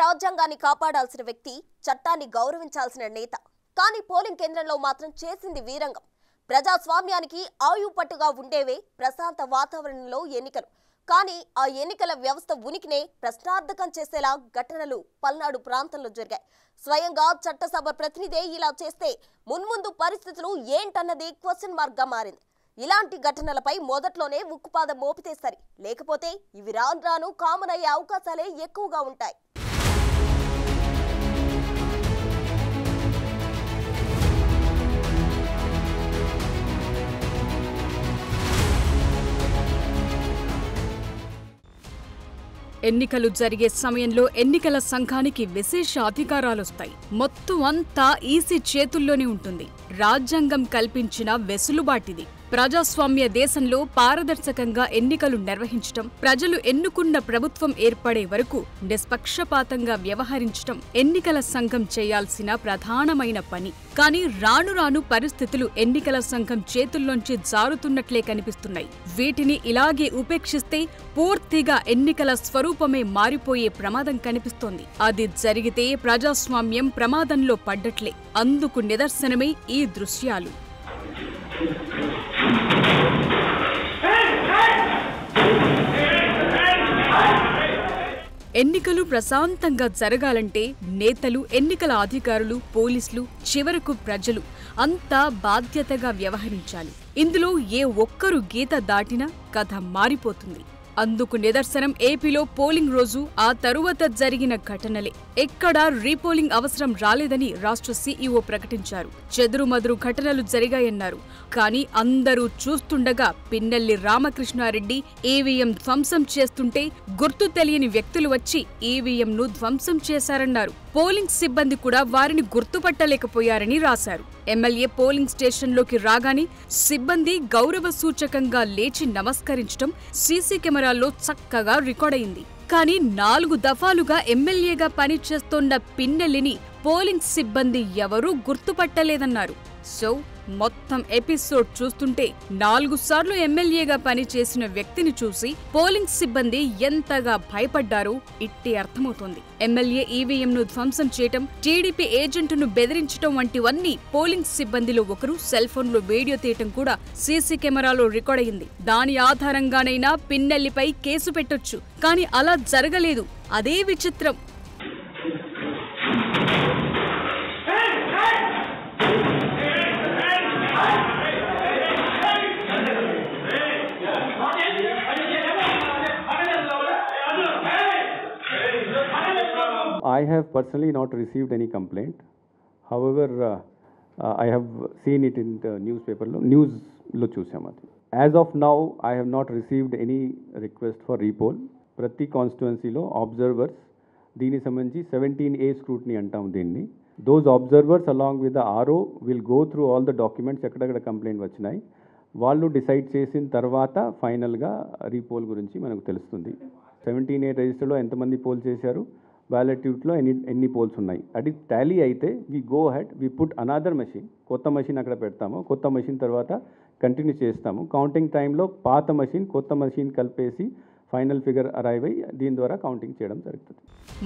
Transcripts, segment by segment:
రాజ్యాంగాన్ని కాపాడాల్సిన వ్యక్తి, చట్టాన్ని గౌరవించాల్సిన నేత. కానీ పోలింగ్ కేంద్రంలో మాత్రం చేసింది వీరంగం. ప్రజాస్వామ్యానికి ఆయుపట్టుగా ఉండేవే ప్రశాంత వాతావరణంలో ఎన్నికలు. కానీ ఆ ఎన్నికల వ్యవస్థ ఉనికినే ప్రశ్నార్థకం చేసేలా ఘటనలు పల్నాడు ప్రాంతంలో జరిగాయి. స్వయంగా చట్టసభ ప్రతినిధే ఇలా చేస్తే మున్ముందు పరిస్థితులు ఏంటన్నది క్వశ్చన్ మార్క్ గా మారింది. ఇలాంటి ఘటనలపై మొదట్లోనే ఉక్కుపాదం మోపితే సరి, లేకపోతే ఇవి రాను రాను కామన్ అయ్యే అవకాశాలే ఎక్కువగా ఉంటాయి. ఎన్నికలు జరిగే సమయంలో ఎన్నికల సంఘానికి విశేష అధికారాలొస్తాయి. మొత్తం అంతా ఈసీ చేతుల్లోనే ఉంటుంది. రాజ్యాంగం కల్పించిన వెసులుబాటిది. ప్రజాస్వామ్య దేశంలో పారదర్శకంగా ఎన్నికలు నిర్వహించటం, ప్రజలు ఎన్నుకున్న ప్రభుత్వం ఏర్పడే వరకు నిష్పక్షపాతంగా వ్యవహరించటం ఎన్నికల సంఘం చేయాల్సిన ప్రధానమైన పని. కానీ రాను రాను పరిస్థితులు ఎన్నికల సంఘం చేతుల్లోంచి జారుతున్నట్లే కనిపిస్తున్నాయి. వీటిని ఇలాగే ఉపేక్షిస్తే పూర్తిగా ఎన్నికల స్వరూపమే మారిపోయే ప్రమాదం కనిపిస్తోంది. అది జరిగితే ప్రజాస్వామ్యం ప్రమాదంలో పడ్డట్లే. అందుకు నిదర్శనమే ఈ దృశ్యాలు. ఎన్నికలు ప్రశాంతంగా జరగాలంటే నేతలు, ఎన్నికల అధికారులు, పోలీసులు, చివరకు ప్రజలు అంతా బాధ్యతగా వ్యవహరించాలి. ఇందులో ఏ ఒక్కరు గీత దాటినా కథ మారిపోతుంది. అందుకు నిదర్శనం ఏపీలో పోలింగ్ రోజు, ఆ తరువాత జరిగిన ఘటనలే. ఎక్కడా రీపోలింగ్ అవసరం రాలేదని రాష్ట్ర సీఈఓ ప్రకటించారు. చెదురుమదురు ఘటనలు జరిగాయన్నారు. కానీ అందరూ చూస్తుండగా పిన్నెల్లి రామకృష్ణారెడ్డి ఈవీఎం ధ్వంసం చేస్తుంటే గుర్తు తెలియని వ్యక్తులు వచ్చి ఈవీఎంను ధ్వంసం చేశారన్నారు. పోలింగ్ సిబ్బంది కూడా వారిని గుర్తుపట్టలేకపోయారని రాశారు. ఎమ్మెల్యే పోలింగ్ స్టేషన్లోకి రాగానే సిబ్బంది గౌరవ సూచకంగా లేచి నమస్కరించడం సీసీ కెమెరాల్లో చక్కగా రికార్డయింది. కానీ 4 దఫాలుగా ఎమ్మెల్యేగా పనిచేస్తోన్న పిన్నెల్లిని పోలింగ్ సిబ్బంది ఎవరూ గుర్తుపట్టలేదన్నారు. సో మొత్తం ఎపిసోడ్ చూస్తుంటే 4 సార్లు ఎమ్మెల్యేగా పనిచేసిన వ్యక్తిని చూసి పోలింగ్ సిబ్బంది ఎంతగా భయపడ్డారో ఇట్టే అర్థమవుతోంది. ఎమ్మెల్యే ఈవీఎంను ధ్వంసం చేయటం, టీడీపీ ఏజెంటును బెదిరించడం వంటివన్నీ పోలింగ్ సిబ్బందిలో ఒకరు సెల్ ఫోన్లో వీడియో తీయటం కూడా సీసీ కెమెరాలో రికార్డ్ అయింది. దాని ఆధారంగానైనా పిన్నెల్లిపై కేసు పెట్టొచ్చు. కానీ అలా జరగలేదు. అదే విచిత్రం. I have personally not received any complaint. However, I have seen it in the newspaper. News lo chusamadi. As of now, I have not received any request for repoll. Prati constituency lo observers దీని సంబంధించి 17A scrutiny అంటాం దీన్ని. Those observers along with the RO will go through all the documents ఎక్కడెక్కడ complaint వచ్చినాయి. వాళ్ళు decide చేసిన తర్వాత ఫైనల్గా రీపోల్ గురించి మనకు తెలుస్తుంది. 17A రిజిస్టర్లో ఎంతమంది పోల్ చేశారు, బ్యాలెట్ యూట్లో ఎన్ని పోల్స్ ఉన్నాయి, అది టాలీ అయితే we go ahead, we put another machine, కొత్త మెషిన్ అక్కడ పెడతాము. కొత్త మెషిన్ తర్వాత కంటిన్యూ చేస్తాము. కౌంటింగ్ టైంలో పాత మెషిన్, కొత్త మెషిన్ కలిపేసి ఫైనల్ ఫిగర్ అరైవ్ అయ్యి దీని ద్వారా కౌంటింగ్ చేయడం జరుగుతుంది.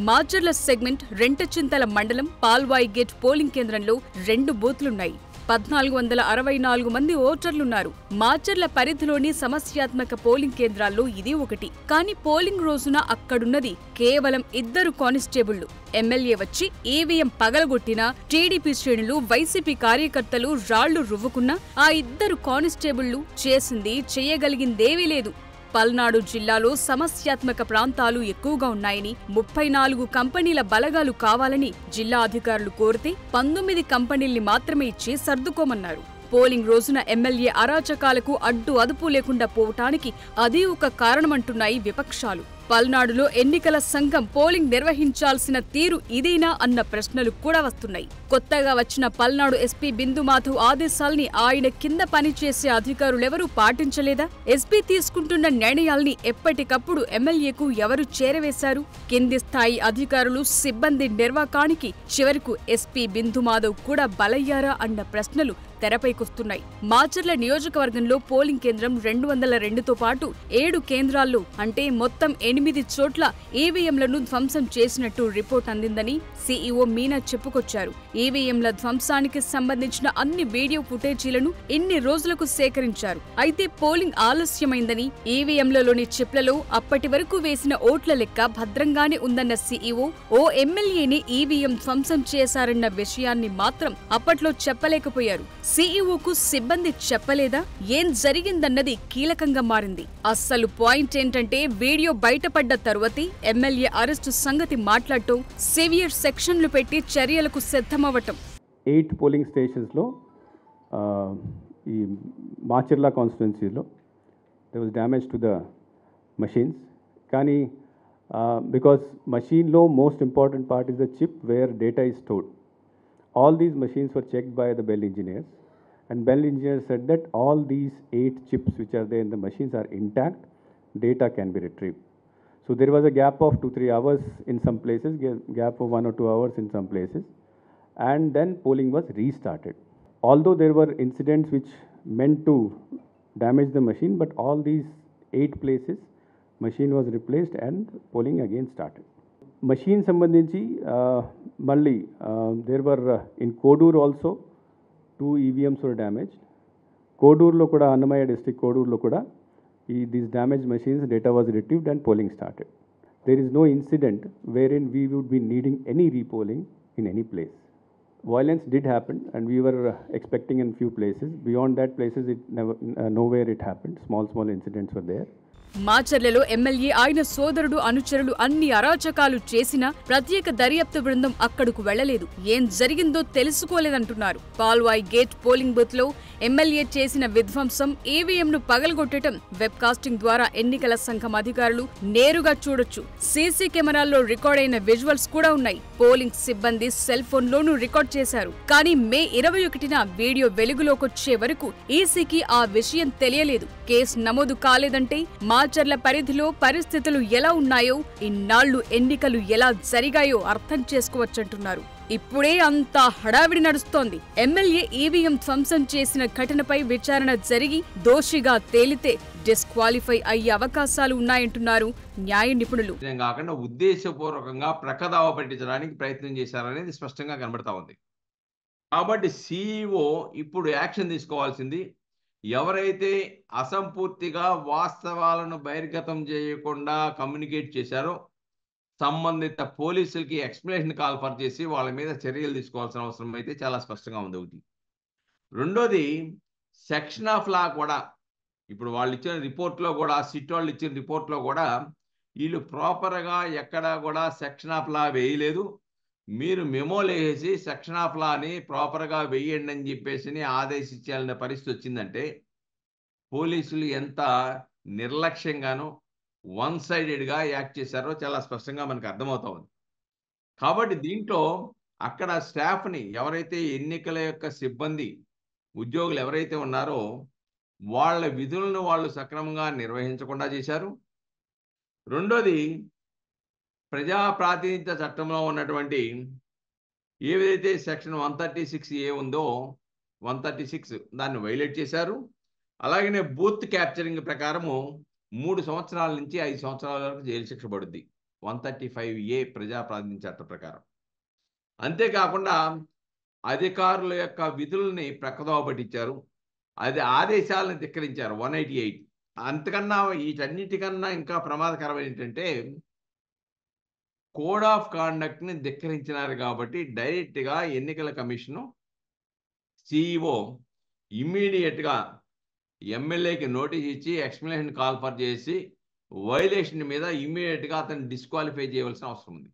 మాచర్ల సెగ్మెంట్ రెంటచింతల మండలం పాల్వాయి గేట్ పోలింగ్ కేంద్రంలో 2 బూత్లున్నాయి. 1464 మంది ఓటర్లున్నారు. మాచర్ల పరిధిలోని సమస్యాత్మక పోలింగ్ కేంద్రాల్లో ఇది ఒకటి. కానీ పోలింగ్ రోజున అక్కడున్నది కేవలం 2 కానిస్టేబుళ్లు. ఎమ్మెల్యే వచ్చి ఈవీఎం పగలగొట్టినా టీడీపీ శ్రేణులు, వైసీపీ కార్యకర్తలు రాళ్లు రువ్వుకున్నా ఆ 2 కానిస్టేబుళ్లు చేసింది, చేయగలిగిందేవీ లేదు. పల్నాడు జిల్లాలో సమస్యాత్మక ప్రాంతాలు ఎక్కువగా ఉన్నాయని, 34 కంపెనీల బలగాలు కావాలని జిల్లా అధికారులు కోరితే 19 కంపెనీల్ని మాత్రమే ఇచ్చి సర్దుకోమన్నారు. పోలింగ్ రోజున ఎమ్మెల్యే అరాచకాలకు అడ్డు అదుపు లేకుండా పోవటానికి అది ఒక కారణమంటున్నాయి విపక్షాలు. పల్నాడులో ఎన్నికల సంఘం పోలింగ్ నిర్వహించాల్సిన తీరు ఇదేనా అన్న ప్రశ్నలు కూడా వస్తున్నాయి. కొత్తగా వచ్చిన పల్నాడు ఎస్పీ బిందు మాధవ్ ఆదేశాల్ని ఆయన కింద పనిచేసే అధికారులెవరూ పాటించలేదా? ఎస్పీ తీసుకుంటున్న నిర్ణయాల్ని ఎప్పటికప్పుడు ఎమ్మెల్యేకు ఎవరు చేరవేశారు? కింది స్థాయి అధికారులు, సిబ్బంది నిర్వాకానికి చివరకు ఎస్పీ బిందు మాధవ్ కూడా బలయ్యారా అన్న ప్రశ్నలు తెరపైకొస్తున్నాయి. మాచర్ల నియోజకవర్గంలో పోలింగ్ కేంద్రం 202తో పాటు 7 కేంద్రాల్లో అంటే మొత్తం 8 చోట్ల ఈవీఎంలను ధ్వంసం చేసినట్టు రిపోర్ట్ అందిందని సీఈఓ మీనా చెప్పుకొచ్చారు. ఈవీఎంల ధ్వంసానికి సంబంధించిన అన్ని వీడియో ఫుటేజీలను ఇన్ని రోజులకు సేకరించారు. అయితే పోలింగ్ ఆలస్యమైందని, ఈవీఎంలలోని చిప్లలో అప్పటి వరకు వేసిన ఓట్ల లెక్క భద్రంగానే ఉందన్న సీఈఓ ఓ ఎమ్మెల్యేని ఈవీఎం ధ్వంసం చేశారన్న విషయాన్ని మాత్రం అప్పట్లో చెప్పలేకపోయారు. సీఈఓకు సిబ్బంది చెప్పలేదా? ఏం జరిగిందన్నది కీలకంగా మారింది. అస్సలు పాయింట్ ఏంటంటే వీడియో బయటపడ్డ తరువాతి ఎమ్మెల్యే అరెస్టు సంగతి మాట్లాడటం, సివియర్ సెక్షన్లు పెట్టి చర్యలకు సిద్ధమవ్వటం. 8 పోలింగ్ స్టేషన్స్లో ఈ మాచర్ల కాన్స్టిట్యున్సీలో there was damage to the machines. కానీ because machine-లో most important part is the chip where data is stored. All these machines were checked by the Bell engineers, and Bell engineers said that all these 8 chips which are there in the machines are intact, data can be retrieved. So there was a gap of 2-3 hours in some places, gap of 1 or 2 hours in some places, and then polling was restarted. Although there were incidents which meant to damage the machine, but all these 8 places, machine was replaced and polling again started. Machine sambandhinchi malli there were in Kodur also 2 EVMs were damaged. Kodur lo kuda Annamaya district Kodur lo kuda these damaged machines data was retrieved and polling started. There is no incident wherein we would be needing any repolling in any place. Violence did happen and we were expecting in few places. Beyond that places it never nowhere it happened. Small incidents were there. మాచర్లలో MLA ఆయన సోదరుడు అనుచరులు అన్ని అరాచకాలు చేసినా ప్రత్యేక దర్యాప్తు బృందం అక్కడకు వెళ్లలేదు. ఏం జరిగిందో తెలుసుకోలేదంటున్నారు. పాల్వాయ్ గేట్ పోలింగ్ బూత్ లో ఎమ్మెల్యే చేసిన విధ్వంసం, ఈవీఎంను పగలగొట్టడం వెబ్ కాస్టింగ్ ద్వారా ఎన్నికల సంఘం అధికారులు నేరుగా చూడొచ్చు. సీసీ కెమెరాల్లో రికార్డ్ అయిన విజువల్స్ కూడా ఉన్నాయి. పోలింగ్ సిబ్బంది సెల్ ఫోన్లోనూ రికార్డ్ చేశారు. కానీ మే 21న వీడియో వెలుగులోకొచ్చే వరకు ఈసీకి ఆ విషయం తెలియలేదు. కేసు నమోదు కాలేదంటే మాచర్ల పరిధిలో పరిస్థితులు ఎలా ఉన్నాయో, ఇన్నాళ్లు ఎన్నికలు ఎలా జరిగాయో అర్థం చేసుకోవచ్చంటున్నారు. ఇప్పుడే అంతా హడావిడి నడుస్తోంది. ఎమ్మెల్యే ఈవీఎం ధ్వంసం చేసిన ఘటనపై విచారణ జరిగి దోషిగా తేలితే డిస్క్వాలిఫై అయ్యే అవకాశాలు ఉన్నాయంటున్నారు న్యాయ నిపుణులు. కాకుండా ఉద్దేశపూర్వకంగా ప్రకదావ పట్టించడానికి ప్రయత్నం చేశారనేది స్పష్టంగా కనబడతా ఉంది. కాబట్టి సీఈఓ ఇప్పుడు యాక్షన్ తీసుకోవాల్సింది. ఎవరైతే అసంపూర్తిగా వాస్తవాలను బహిర్గతం చేయకుండా కమ్యూనికేట్ చేశారో సంబంధిత పోలీసులకి ఎక్స్ప్లెనేషన్ కాల్ఫర్ చేసి వాళ్ళ మీద చర్యలు తీసుకోవాల్సిన అవసరం అయితే చాలా స్పష్టంగా ఉంది. ఒకటి. రెండోది, సెక్షన్ ఆఫ్ లా కూడా ఇప్పుడు వాళ్ళు ఇచ్చిన రిపోర్ట్లో కూడా, సిట్ వాళ్ళు ఇచ్చిన రిపోర్ట్లో కూడా వీళ్ళు ప్రాపర్గా ఎక్కడా కూడా సెక్షన్ ఆఫ్ లా వేయలేదు. మీరు మెమోలు వేసి సెక్షన్ ఆఫ్ లాని ప్రాపర్గా వేయండి అని చెప్పేసి ఆదేశించాలనే పరిస్థితి వచ్చిందంటే పోలీసులు ఎంత నిర్లక్ష్యంగానో వన్ సైడెడ్గా యాక్ట్ చేశారో చాలా స్పష్టంగా మనకు అర్థమవుతా ఉంది. కాబట్టి దీంట్లో అక్కడ స్టాఫ్ని ఎవరైతే ఎన్నికల యొక్క సిబ్బంది ఉద్యోగులు ఎవరైతే ఉన్నారో వాళ్ళ విధులను వాళ్ళు సక్రమంగా నిర్వహించకుండా చేశారు. రెండోది, ప్రజా ప్రాతినిధ్య చట్టంలో ఉన్నటువంటి ఏదైతే సెక్షన్ 136A ఉందో 136 దాన్ని వైలేట్ చేశారు. అలాగనే బూత్ క్యాప్చరింగ్ ప్రకారము 3 సంవత్సరాల నుంచి 5 సంవత్సరాల వరకు జైలు శిక్ష పడుద్ది 135A ప్రజా ప్రాతినిధ్య చట్టం ప్రకారం. అంతేకాకుండా అధికారుల యొక్క విధుల్ని ప్రక్కదోవ పట్టించారు. అది ఆదేశాలను ధిక్కరించారు 188. అంతకన్నా వీటన్నిటికన్నా ఇంకా ప్రమాదకరమైన ఏంటంటే కోడ్ ఆఫ్ కాండక్ట్ని ధిక్కరించినారు. కాబట్టి డైరెక్ట్గా ఎన్నికల కమిషను సిఇఓ ఇమ్మీడియట్గా ఎమ్మెల్యేకి నోటీస్ ఇచ్చి ఎక్స్ప్లెనేషన్ కాల్ఫర్ చేసి వైలేషన్ మీద ఇమ్మీడియట్గా అతన్ని డిస్క్వాలిఫై చేయవలసిన అవసరం ఉంది.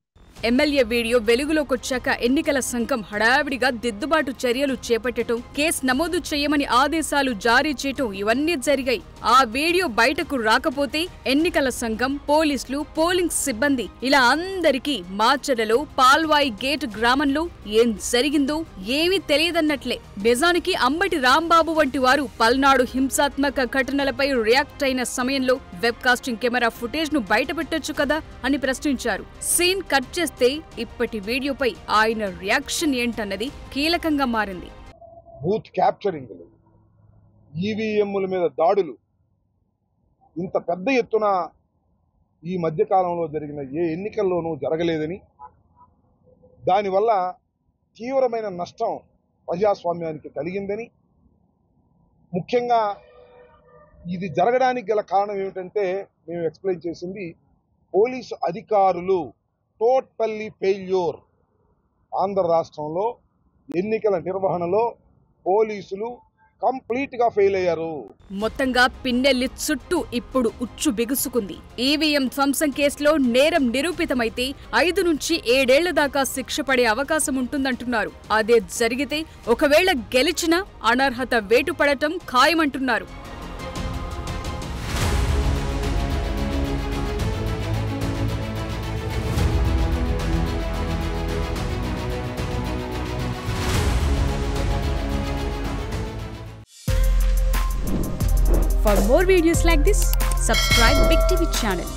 ఎమ్మెల్యే వీడియో వెలుగులోకొచ్చాక ఎన్నికల సంఘం హడావిడిగా దిద్దుబాటు చర్యలు చేపట్టడం, కేసు నమోదు చేయమని ఆదేశాలు జారీ చేయటం ఇవన్నీ జరిగాయి. ఆ వీడియో బయటకు రాకపోతే ఎన్నికల సంఘం, పోలీసులు, పోలింగ్ సిబ్బంది ఇలా అందరికీ మాచర్లలో పాల్వాయి గేట్ గ్రామంలో ఏం జరిగిందో ఏమీ తెలియదన్నట్లే. నిజానికి అంబటి రాంబాబు వంటి వారు పల్నాడు హింసాత్మక ఘటనలపై రియాక్ట్ అయిన సమయంలో వెబ్ కాస్టింగ్ కెమెరా ఫుటేజ్ ను బయటపెట్టొచ్చు కదా అని ప్రశ్నించారు. సీన్ కట్ చేస్తే ఇప్పటి వీడియోపై ఆయన రియాక్షన్ ఏంటన్నది కీలకంగా మారింది. బూత్ క్యాప్చరింగ్లు, ఈవీఎంల మీద దాడులు ఇంత పెద్ద ఎత్తున ఈ మధ్యకాలంలో జరిగిన ఏ ఎన్నికల్లోనూ జరగలేదని, దానివల్ల తీవ్రమైన నష్టం ప్రజాస్వామ్యానికి కలిగిందని, ముఖ్యంగా ఇది జరగడానికి గల కారణం ఏమిటంటే మేము ఎక్స్ప్లెయిన్ చేసింది పోలీసు అధికారులు టోటల్లీ ఫెయిల్యూర్. ఆంధ్ర రాష్ట్రంలో ఎన్నికల నిర్వహణలో పోలీసులు కంప్లీట్ గా ఫెయిల్ అయ్యారు. మొత్తంగా పిన్నెల్లి చుట్టూ ఇప్పుడు ఉచ్చు బిగుసుకుంది. ఈవీఎం ధ్వంసం కేసులో నేరం నిరూపితమైతే 5 నుంచి 7 ఏళ్ల దాకా శిక్ష పడే అవకాశం ఉంటుందంటున్నారు. అదే జరిగితే ఒకవేళ గెలిచినా అనర్హత వేటు పడటం ఖాయమంటున్నారు. For more videos like this, subscribe Big TV channel.